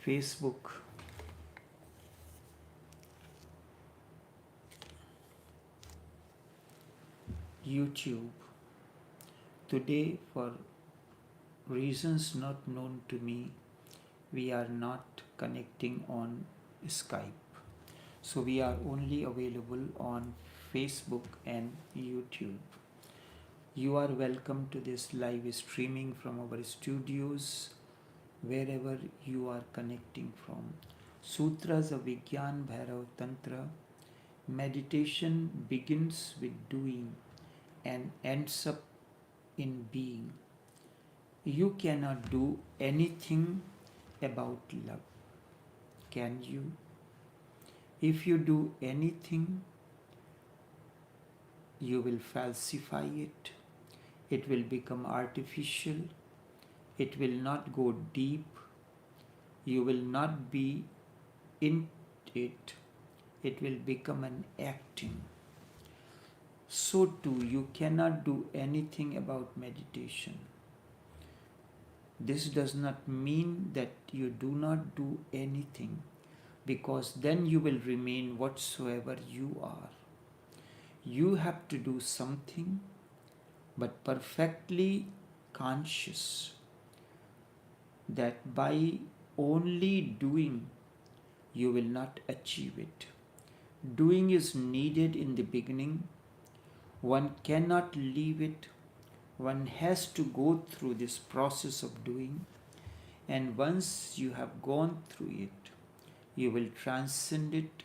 Facebook, YouTube. Today, for reasons not known to me, we are not connecting on Skype. So we are only available on Facebook and YouTube. You are welcome to this live streaming from our studios, wherever you are connecting from. Sutras of Vigyan Bhairav Tantra. Meditation begins with doing and ends up in being. You cannot do anything about love, can you? If you do anything, you will falsify it. It will become artificial. It will not go deep. You will not be in it. It will become an acting. So too, you cannot do anything about meditation. This does not mean that you do not do anything, because then you will remain whatsoever you are. You have to do something, but perfectly conscious that by only doing you will not achieve it. Doing is needed in the beginning. One cannot leave it. One has to go through this process of doing, and once you have gone through it, you will transcend it,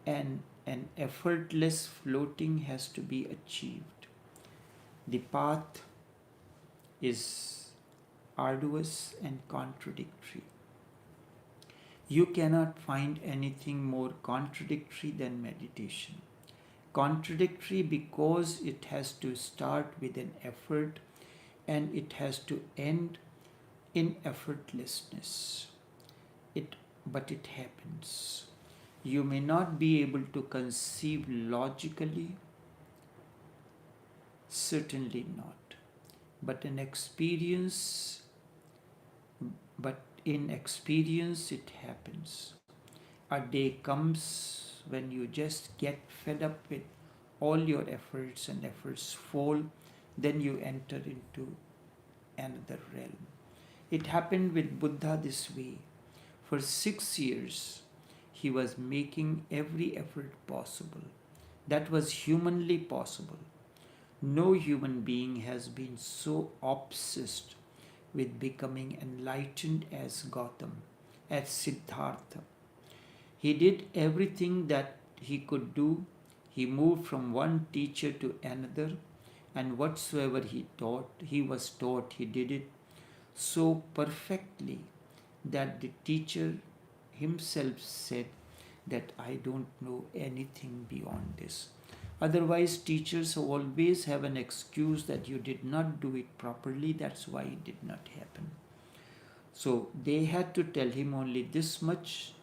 and an effortless floating has to be achieved. The path is arduous and contradictory. You cannot find anything more contradictory than meditation. Contradictory because it has to start with an effort and it has to end in effortlessness. But it happens. You may not be able to conceive logically, certainly not. But in experience it happens. A day comes when you just get fed up with all your efforts and efforts fall, then you enter into another realm. It happened with Buddha this way. For 6 years, he was making every effort possible. That was humanly possible. No human being has been so obsessed with becoming enlightened as Gautam, as Siddhartha. He did everything that he could do. He moved from one teacher to another, and whatsoever he was taught, he did it so perfectly that the teacher himself said that I don't know anything beyond this. Otherwise, teachers always have an excuse that you did not do it properly, that's why it did not happen. So they had to tell him only this much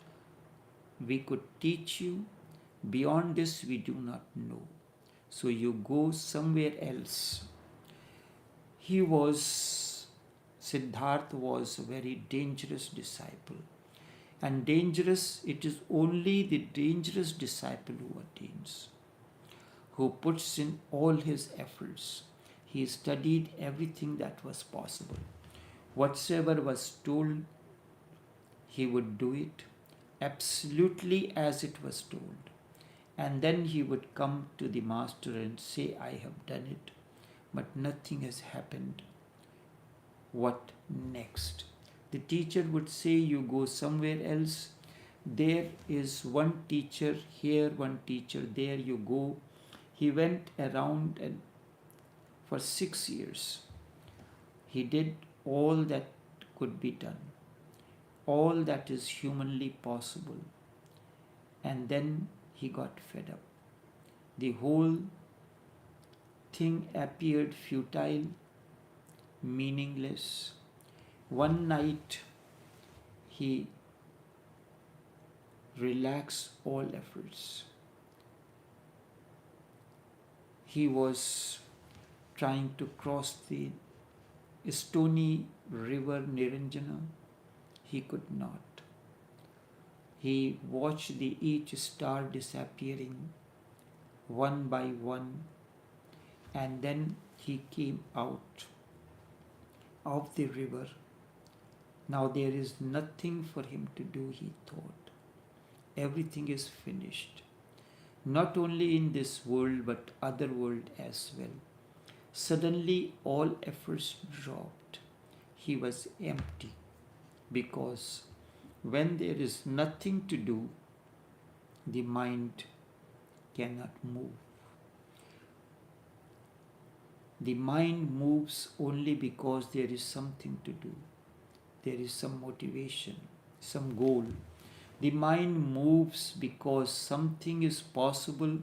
we could teach you, beyond this we do not know. So you go somewhere else. Siddhartha was a very dangerous disciple. And it is only the dangerous disciple who attains, who puts in all his efforts. He studied everything that was possible. Whatsoever was told, he would do it absolutely as it was told. And then he would come to the master and say, I have done it, but nothing has happened. What next? The teacher would say, you go somewhere else. There is one teacher here, one teacher there, you go. He went around and for 6 years. He did all that could be done, all that is humanly possible. And then he got fed up. The whole thing appeared futile, meaningless. One night he relaxed all efforts. He was trying to cross the stony river Niranjana. He could not. He watched each star disappearing one by one, and then he came out of the river. Now there is nothing for him to do, he thought. Everything is finished. Not only in this world but other world as well. Suddenly all efforts dropped. He was empty, because when there is nothing to do, the mind cannot move. The mind moves only because there is something to do. There is some motivation, some goal. The mind moves because something is possible,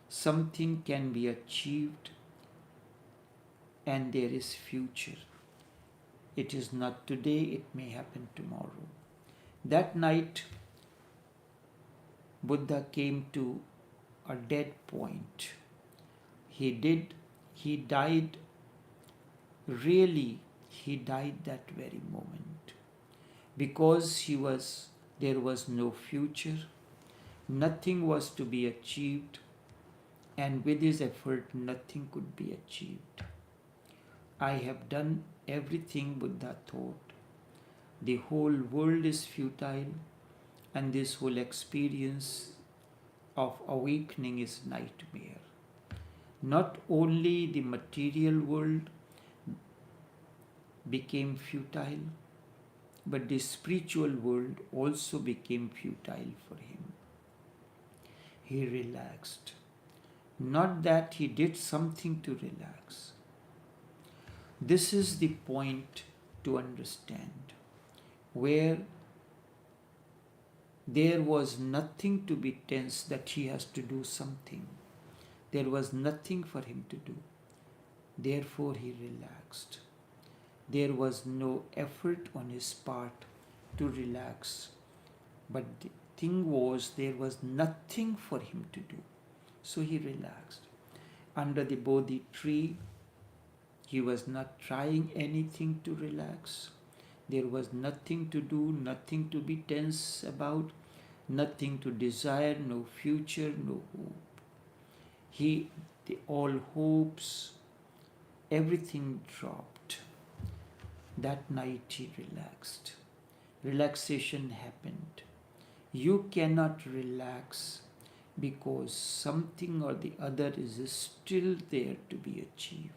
something can be achieved, and there is future. It is not today, it may happen tomorrow. That night, Buddha came to a dead point. He died, really, he died that very moment. Because there was no future, nothing was to be achieved, and with his effort, nothing could be achieved. I have done everything, Buddha thought. The whole world is futile, and this whole experience of awakening is nightmare. Not only the material world became futile, but the spiritual world also became futile for him. He relaxed. Not that he did something to relax. This is the point to understand, where there was nothing to be tense that he has to do something. There was nothing for him to do. Therefore he relaxed. There was no effort on his part to relax. But the thing was, there was nothing for him to do. So he relaxed. Under the Bodhi tree, he was not trying anything to relax. There was nothing to do, nothing to be tense about, nothing to desire, no future, no hope. All hopes, everything dropped. That night he relaxed. Relaxation happened. You cannot relax because something or the other is still there to be achieved.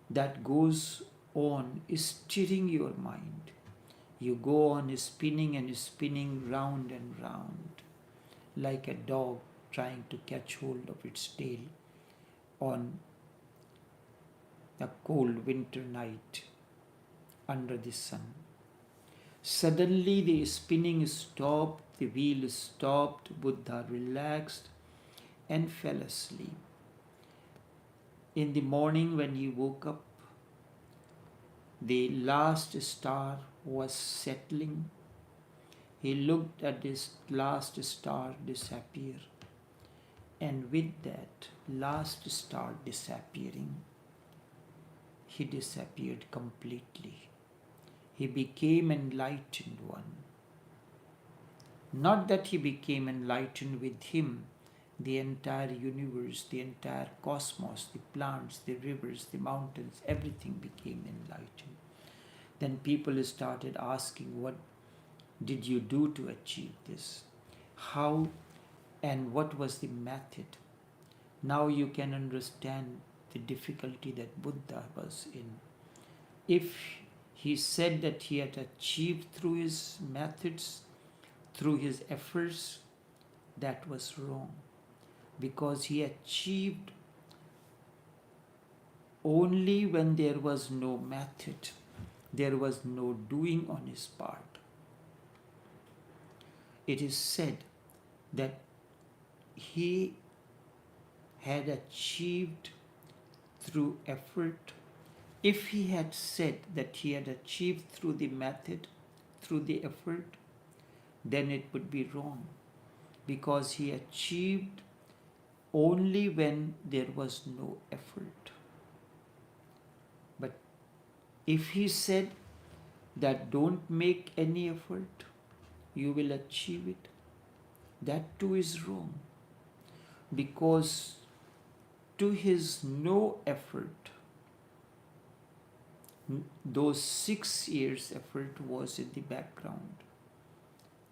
That goes on steering your mind. You go on spinning and spinning round and round, like a dog trying to catch hold of its tail on a cold winter night under the sun. Suddenly the spinning stopped, the wheel stopped, Buddha relaxed and fell asleep. In the morning when he woke up, the last star was settling. He looked at this last star disappear, and with that last star disappearing, he disappeared completely. He became enlightened one. Not that he became enlightened with him. The entire universe, the entire cosmos, the plants, the rivers, the mountains, everything became enlightened. Then people started asking, what did you do to achieve this? How and what was the method? Now you can understand the difficulty that Buddha was in. If he said that he had achieved through his methods, through his efforts, that was wrong. Because he achieved only when there was no method, there was no doing on his part. It is said that he had achieved through effort. If he had said that he had achieved through the method, through the effort, then it would be wrong, because he achieved only when there was no effort. But if he said that don't make any effort, you will achieve it. That too is wrong, because to his no effort, those 6 years' effort was in the background.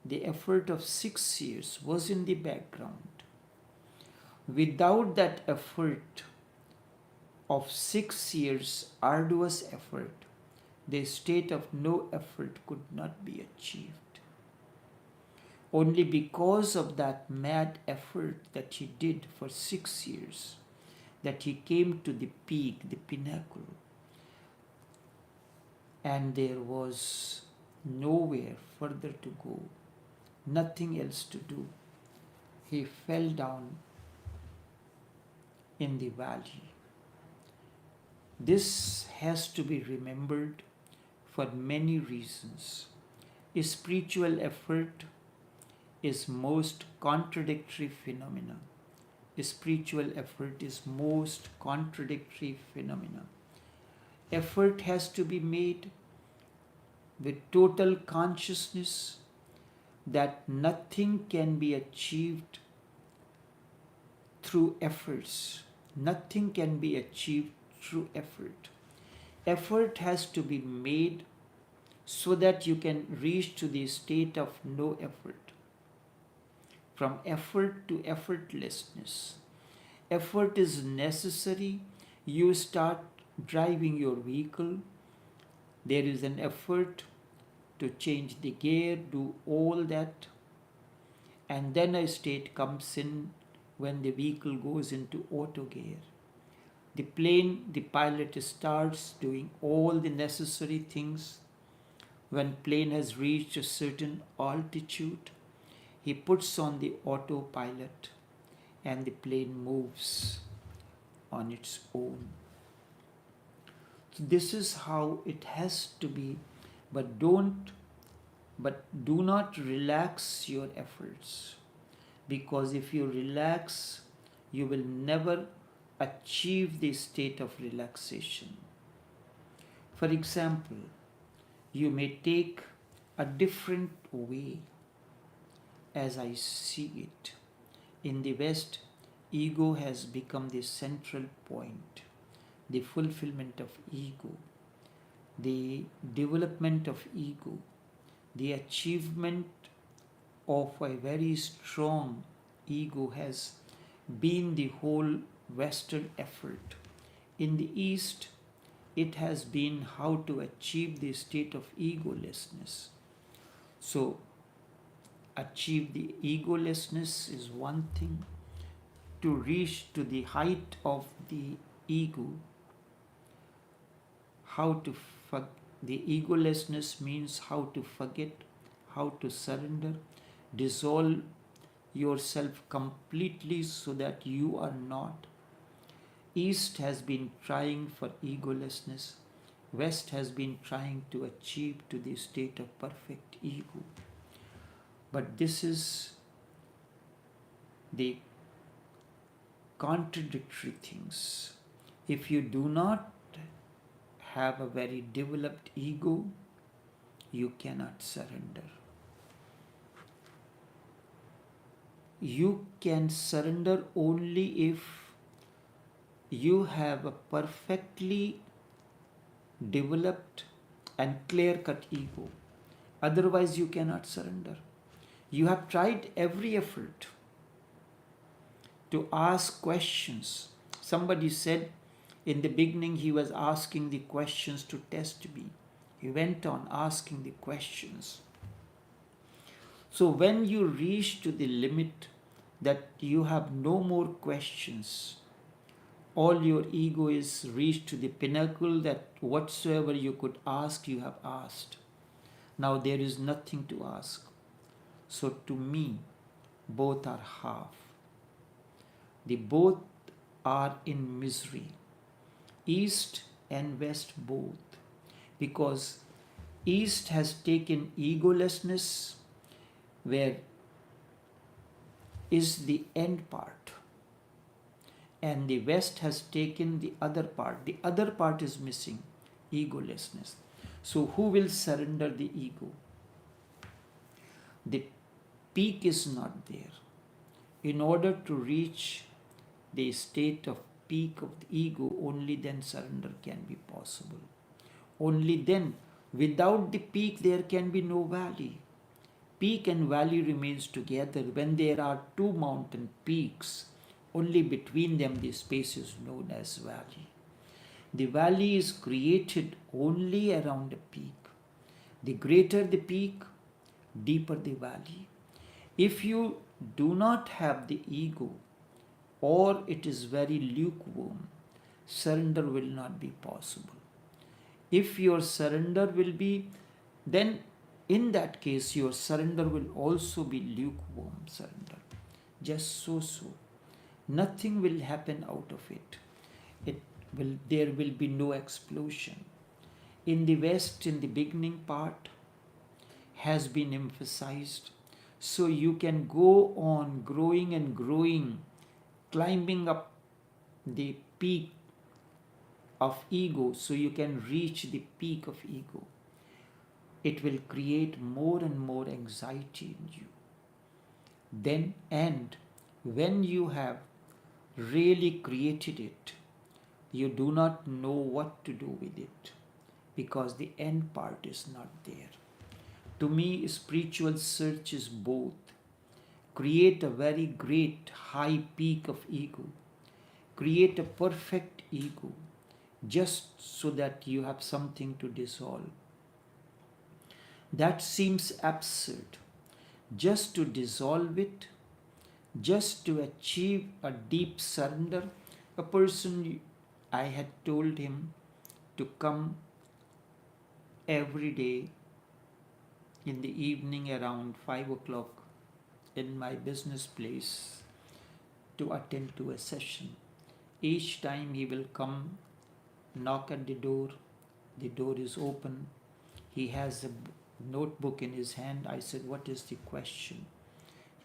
The effort of 6 years was in the background. Without that effort of 6 years' arduous effort, the state of no effort could not be achieved. Only because of that mad effort that he did for 6 years, that he came to the peak, the pinnacle, and there was nowhere further to go, nothing else to do. He fell down in the valley. This has to be remembered for many reasons. A spiritual effort is most contradictory phenomena. A spiritual effort is most contradictory phenomena. Effort has to be made with total consciousness that nothing can be achieved through efforts. Nothing can be achieved through effort. Effort has to be made so that you can reach to the state of no effort. From effort to effortlessness. Effort is necessary. You start driving your vehicle. There is an effort to change the gear, do all that. And then a state comes in when the vehicle goes into auto gear. The plane, the pilot starts doing all the necessary things. When plane has reached a certain altitude, he puts on the autopilot and the plane moves on its own. So this is how it has to be, but do not relax your efforts, because if you relax, you will never achieve the state of relaxation. For example, you may take a different way. As I see it, in the West, ego has become the central point, the fulfillment of ego, the development of ego, the achievement of a very strong ego has been the whole Western effort. In the East, it has been how to achieve the state of egolessness. So, achieve the egolessness is one thing. To reach to the height of the ego, the egolessness means how to forget, how to surrender, dissolve yourself completely so that you are not. East has been trying for egolessness. West has been trying to achieve to the state of perfect ego. But this is the contradictory things. If you do not have a very developed ego, you cannot surrender. You can surrender only if you have a perfectly developed and clear-cut ego. Otherwise, you cannot surrender. You have tried every effort to ask questions. Somebody said in the beginning he was asking the questions to test me. He went on asking the questions. So when you reach to the limit that you have no more questions, all your ego is reached to the pinnacle that whatsoever you could ask, you have asked. Now there is nothing to ask. So to me, both are half. They both are in misery. East and West both. Because East has taken egolessness, where is the end part. And the West has taken the other part. The other part is missing, egolessness. So who will surrender the ego? The peak is not there. In order to reach the state of peak of the ego, only then surrender can be possible. Only then, without the peak, there can be no valley. Peak and valley remains together. When there are two mountain peaks, only between them the space is known as valley. The valley is created only around a peak. The greater the peak, deeper the valley. If you do not have the ego, or it is very lukewarm, surrender will not be possible. If your surrender will be, then in that case your surrender will also be lukewarm surrender. Just so. Nothing will happen out of it. There will be no explosion. In the West, in the beginning part, has been emphasized. So you can go on growing and growing, climbing up the peak of ego, so you can reach the peak of ego. It will create more and more anxiety in you. Then, and when you have really created it, you do not know what to do with it, because the end part is not there. To me, spiritual search is both. Create a very great high peak of ego. Create a perfect ego, just so that you have something to dissolve. That seems absurd. Just to dissolve it, just to achieve a deep surrender. A person, I had told him to come every day in the evening around 5 o'clock in my business place to attend to a session. Each time he will come, knock at the door is open, he has a notebook in his hand. I said, what is the question?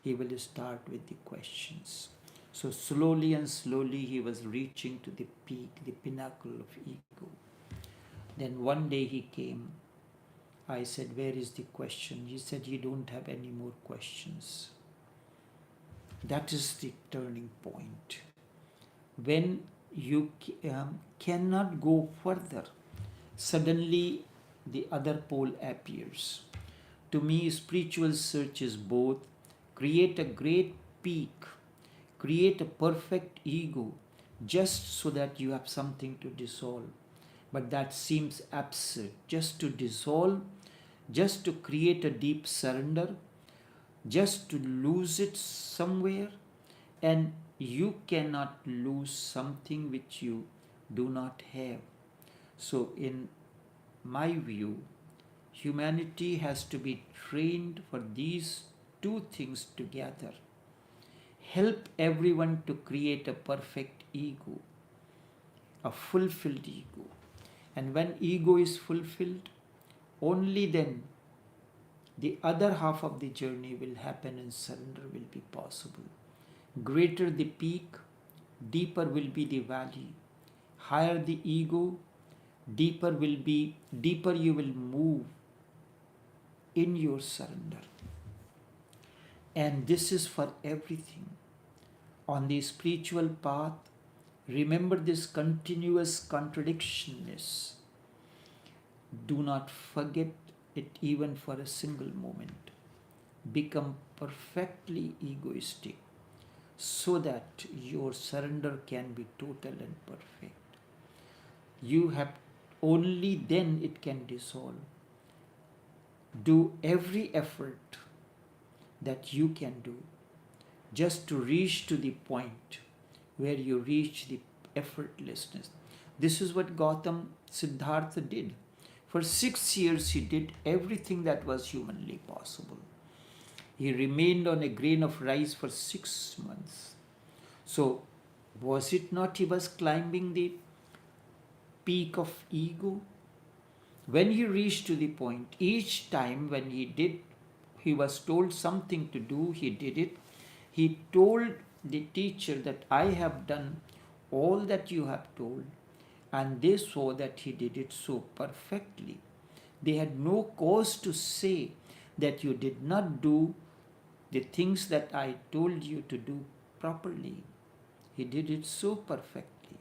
He will start with the questions. So slowly and slowly he was reaching to the peak, the pinnacle of ego. Then one day he came. I said, where is the question? He said, you don't have any more questions. That is the turning point. When you cannot go further, suddenly the other pole appears. To me, spiritual search is both. Create a great peak, create a perfect ego, just so that you have something to dissolve. But that seems absurd. Just to dissolve, just to create a deep surrender, just to lose it somewhere. And you cannot lose something which you do not have. So in my view, humanity has to be trained for these two things together. Help everyone to create a perfect ego, a fulfilled ego. And when ego is fulfilled, only then the other half of the journey will happen and surrender will be possible. Greater the peak, deeper will be the valley. Higher the ego, deeper you will move in your surrender. And this is for everything. On the spiritual path, remember this continuous contradictionness. Do not forget it even for a single moment. Become perfectly egoistic so that your surrender can be total and perfect. You have only then it can dissolve. Do every effort that you can do just to reach to the point where you reach the effortlessness. This is what Siddhartha did. For 6 years he did everything that was humanly possible. He remained on a grain of rice for 6 months. So was it not he was climbing the peak of ego? When he reached to the point, each time when he was told something to do, he did it. He told the teacher that I have done all that you have told, and they saw that he did it so perfectly. They had no cause to say that you did not do the things that I told you to do properly. He did it so perfectly.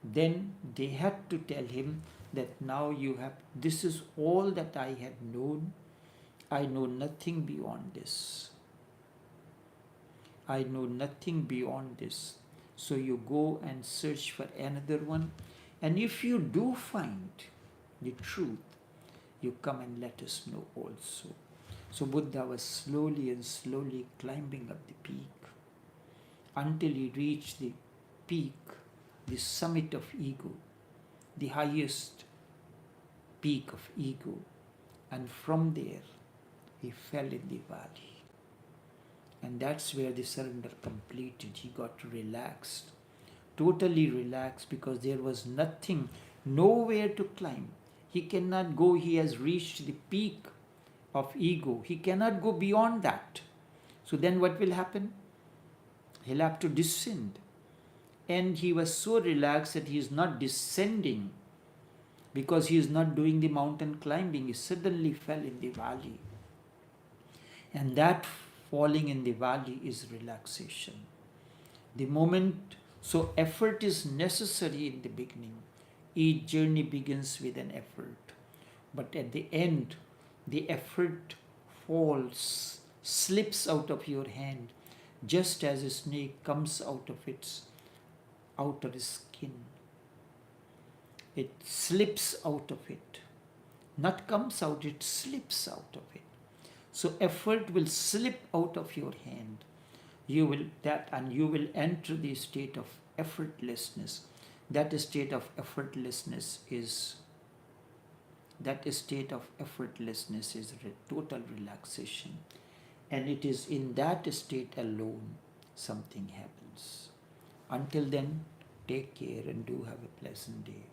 Then they had to tell him that now you have, this is all that I had known. I know nothing beyond this. I know nothing beyond this. So you go and search for another one. And if you do find the truth, you come and let us know also. So Buddha was slowly and slowly climbing up the peak until he reached the peak, the summit of ego, the highest peak of ego. And from there, he fell in the valley. And that's where the surrender completed. He got relaxed, totally relaxed, because there was nothing, nowhere to climb. He cannot go, he has reached the peak of ego. He cannot go beyond that. So then what will happen? He'll have to descend. And he was so relaxed that he is not descending because he is not doing the mountain climbing. He suddenly fell in the valley. And that falling in the valley is relaxation. The moment, so effort is necessary in the beginning. Each journey begins with an effort. But at the end, the effort falls, slips out of your hand, just as a snake comes out of its outer skin. It slips out of it. Not comes out, it slips out of it. So effort will slip out of your hand. You will enter the state of effortlessness. That state of effortlessness is total relaxation. And it is in that state alone something happens. Until then, take care and do have a pleasant day.